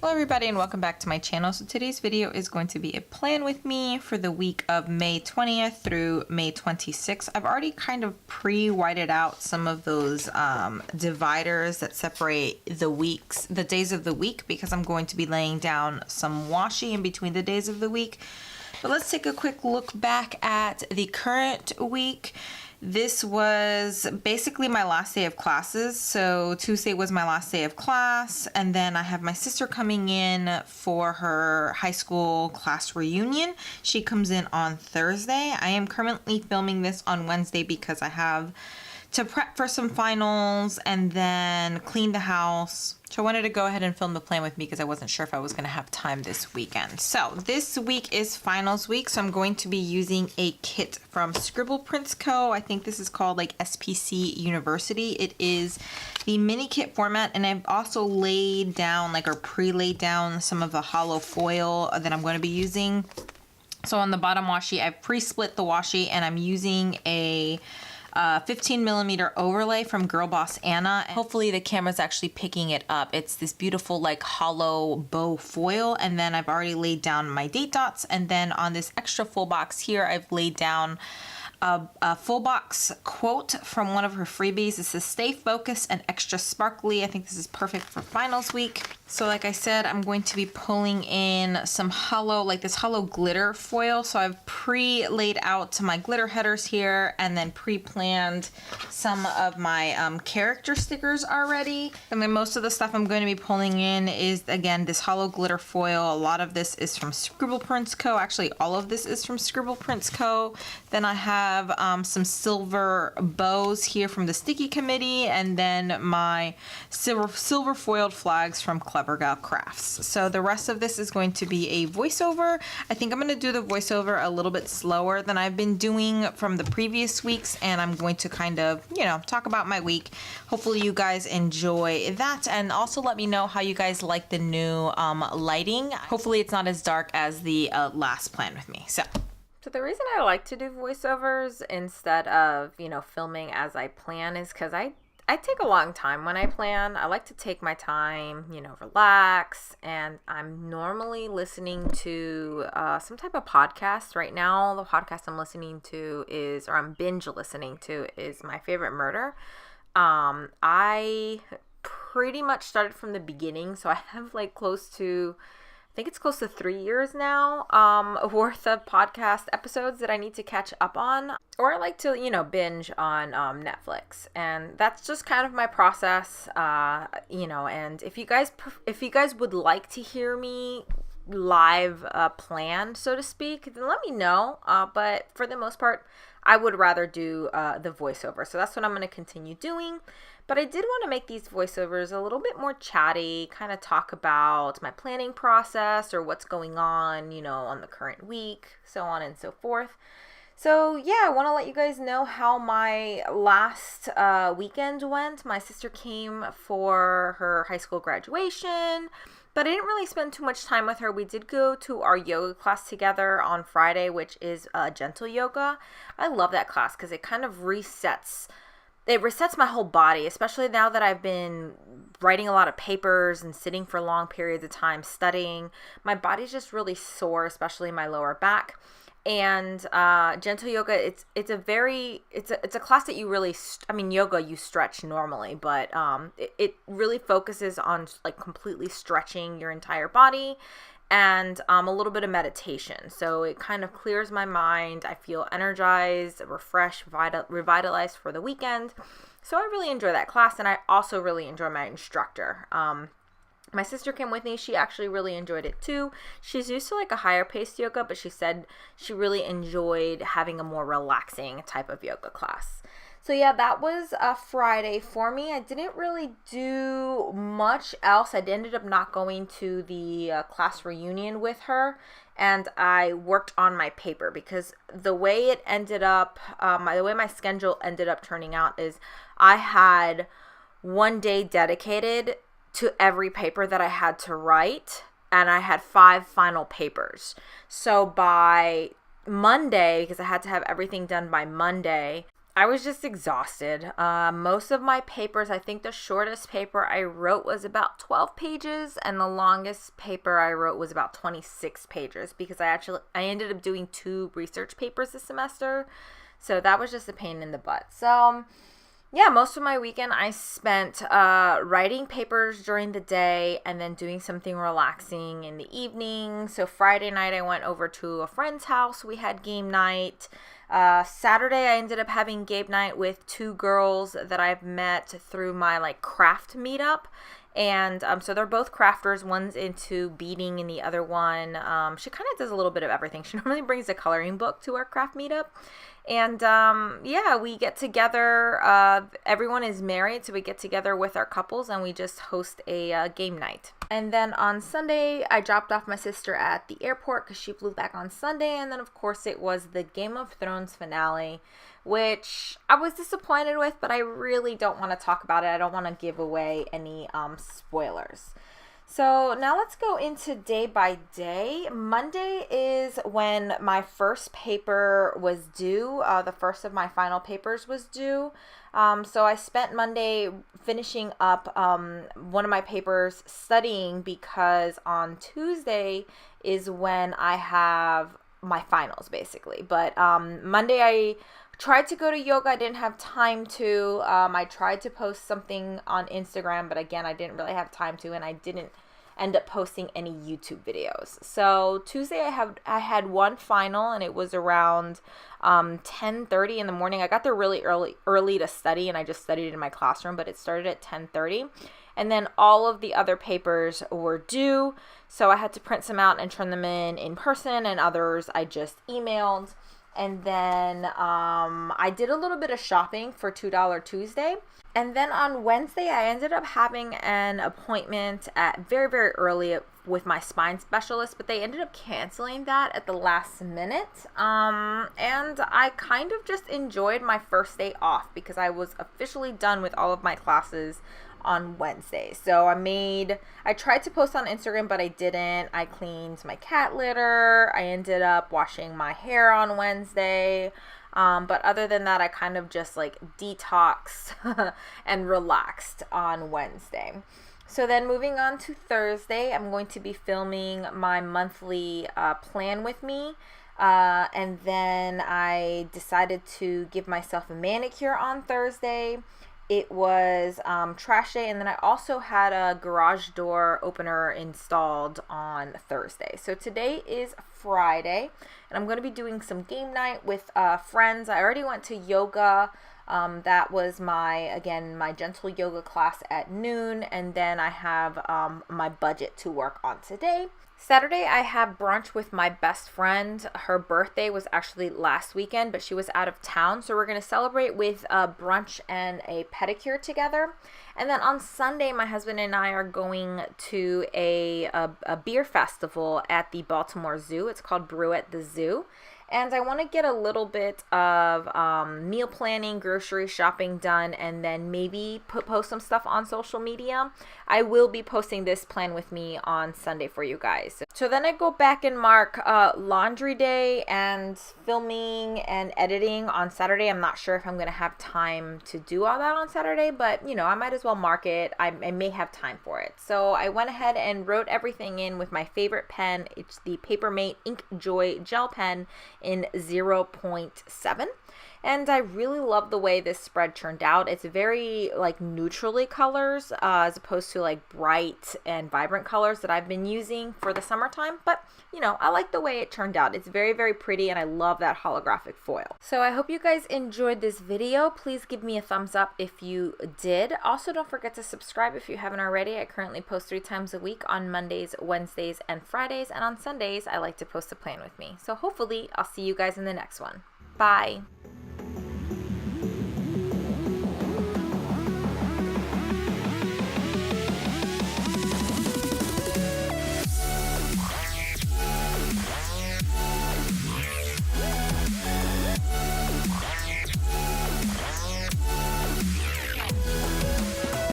Hello everybody and welcome back to my channel. So today's video is going to be a plan with me for the week of May 20th through May 26th. I've already kind of pre-whited out some of those dividers that separate the days of the week, because I'm going to be laying down some washi in between the days of the week. But let's take a quick look back at the current week. This was basically my last day of classes. So Tuesday was my last day of class, and then I have my sister coming in for her high school class reunion. She comes in on Thursday. I am currently filming this on Wednesday because I have to prep for some finals and then clean the house. So I wanted to go ahead and film the plan with me because I wasn't sure if I was going to have time this weekend. So this week is finals week, so I'm going to be using a kit from Scribble Prints Co. I think this is called like SPC University. It is the mini kit format, and I've also laid down or pre-laid down some of the hollow foil that I'm going to be using. So on the bottom washi, I've pre-split the washi, and I'm using a 15 millimeter overlay from Girl Boss Anna. Hopefully the camera's actually picking it up. It's this beautiful hollow bow foil, and then I've already laid down my date dots, and then on this extra full box here I've laid down a full box quote from one of her freebies. This is "Stay focused and extra sparkly." I think this is perfect for finals week. So like I said, I'm going to be pulling in some hollow, this hollow glitter foil. So I've pre-laid out my glitter headers here, and then pre-planned some of my character stickers already. And then most of the stuff I'm going to be pulling in is, again, this hollow glitter foil. A lot of this is from Scribble Prints Co. Actually, all of this is from Scribble Prints Co. Then I have some silver bows here from the Sticky Committee, and then my silver foiled flags from Clever Gal Crafts. So the rest of this is going to be a voiceover. I think I'm going to do the voiceover a little bit slower than I've been doing from the previous weeks, and I'm going to kind of, talk about my week. Hopefully you guys enjoy that, and also let me know how you guys like the new lighting. Hopefully it's not as dark as the last plan with me. So the reason I like to do voiceovers instead of, filming as I plan is because I take a long time when I plan. I like to take my time, relax, and I'm normally listening to some type of podcast. Right now, the podcast I'm listening to I'm binge listening to is My Favorite Murder. I pretty much started from the beginning, so I have I think it's close to 3 years now worth of podcast episodes that I need to catch up on. Or I like to, binge on Netflix. And that's just kind of my process, and if you guys would like to hear me live plan, so to speak, then let me know. But for the most part, I would rather do the voiceover. So that's what I'm going to continue doing. But I did want to make these voiceovers a little bit more chatty, kind of talk about my planning process or what's going on, on the current week, so on and so forth. So yeah, I want to let you guys know how my last weekend went. My sister came for her high school graduation, but I didn't really spend too much time with her. We did go to our yoga class together on Friday, which is gentle yoga. I love that class because it kind of resets my whole body, especially now that I've been writing a lot of papers and sitting for long periods of time studying. My body's just really sore, especially my lower back. And gentle yoga, it's a class that you really, yoga you stretch normally, but it really focuses on completely stretching your entire body, and a little bit of meditation. So it kind of clears my mind. I feel energized, refreshed, revitalized for the weekend. So I really enjoy that class, and I also really enjoy my instructor. My sister came with me. She actually really enjoyed it too. She's used to a higher paced yoga, but she said she really enjoyed having a more relaxing type of yoga class. So yeah, that was a Friday for me. I didn't really do much else. I ended up not going to the class reunion with her, and I worked on my paper because the way it ended up, the way my schedule ended up turning out is I had one day dedicated to every paper that I had to write, and I had 5 final papers. So by Monday, because I had to have everything done by Monday, I was just exhausted. Most of my papers, I think the shortest paper I wrote was about 12 pages, and the longest paper I wrote was about 26 pages because I ended up doing 2 research papers this semester. So that was just a pain in the butt. So yeah, most of my weekend I spent writing papers during the day and then doing something relaxing in the evening. So Friday night I went over to a friend's house. We had game night. Saturday I ended up having game night with 2 girls that I've met through my like craft meetup. And so they're both crafters. One's into beading and the other one, she kind of does a little bit of everything. She normally brings a coloring book to our craft meetup. And yeah, we get together. Everyone is married, so we get together with our couples and we just host a game night. And then on Sunday, I dropped off my sister at the airport because she flew back on Sunday. And then, of course, it was the Game of Thrones finale, which I was disappointed with, but I really don't want to talk about it. I don't want to give away any spoilers. So now let's go into day by day. Monday is when my first paper was due. The first of my final papers was due. So I spent Monday finishing up one of my papers studying because on Tuesday is when I have my finals basically. But Monday I tried to go to yoga. I didn't have time to. I tried to post something on Instagram, but again, I didn't really have time to, and I didn't end up posting any YouTube videos. So Tuesday I had one final, and it was around 10:30 in the morning. I got there really early to study, and I just studied in my classroom, but it started at 10:30. And then all of the other papers were due, so I had to print some out and turn them in person, and others I just emailed. And then I did a little bit of shopping for $2 Tuesday. And then on Wednesday, I ended up having an appointment at very, very early with my spine specialist, but they ended up canceling that at the last minute. And I kind of just enjoyed my first day off because I was officially done with all of my classes on Wednesday. So I tried to post on Instagram, but I didn't. I cleaned my cat litter. I ended up washing my hair on Wednesday. But other than that, I kind of just like detoxed and relaxed on Wednesday. So then moving on to Thursday, I'm going to be filming my monthly plan with me. And then I decided to give myself a manicure on Thursday. It was trash day, and then I also had a garage door opener installed on Thursday. So today is Friday, and I'm going to be doing some game night with friends. I already went to yoga. That was my gentle yoga class at noon, and then I have my budget to work on today. Saturday, I have brunch with my best friend. Her birthday was actually last weekend, but she was out of town. So we're going to celebrate with a brunch and a pedicure together. And then on Sunday, my husband and I are going to a beer festival at the Baltimore Zoo. It's called Brew at the Zoo. And I want to get a little bit of meal planning, grocery shopping done, and then maybe post some stuff on social media. I will be posting this plan with me on Sunday for you guys. So then I go back and mark laundry day and filming and editing on Saturday. I'm not sure if I'm going to have time to do all that on Saturday, but you know, I might as well mark it. I may have time for it. So I went ahead and wrote everything in with my favorite pen. It's the Papermate Ink Joy gel pen in 0.7, and I really love the way this spread turned out. It's very like neutrally colors as opposed to like bright and vibrant colors that I've been using for the summertime, but you know, I like the way it turned out. It's very, very pretty, and I love that holographic foil. So I hope you guys enjoyed this video. Please give me a thumbs up if you did. Also, don't forget to subscribe if you haven't already. I currently post 3 times a week on Mondays, Wednesdays, and Fridays, and on Sundays I like to post a plan with me. So hopefully I'll see you guys in the next one. Bye.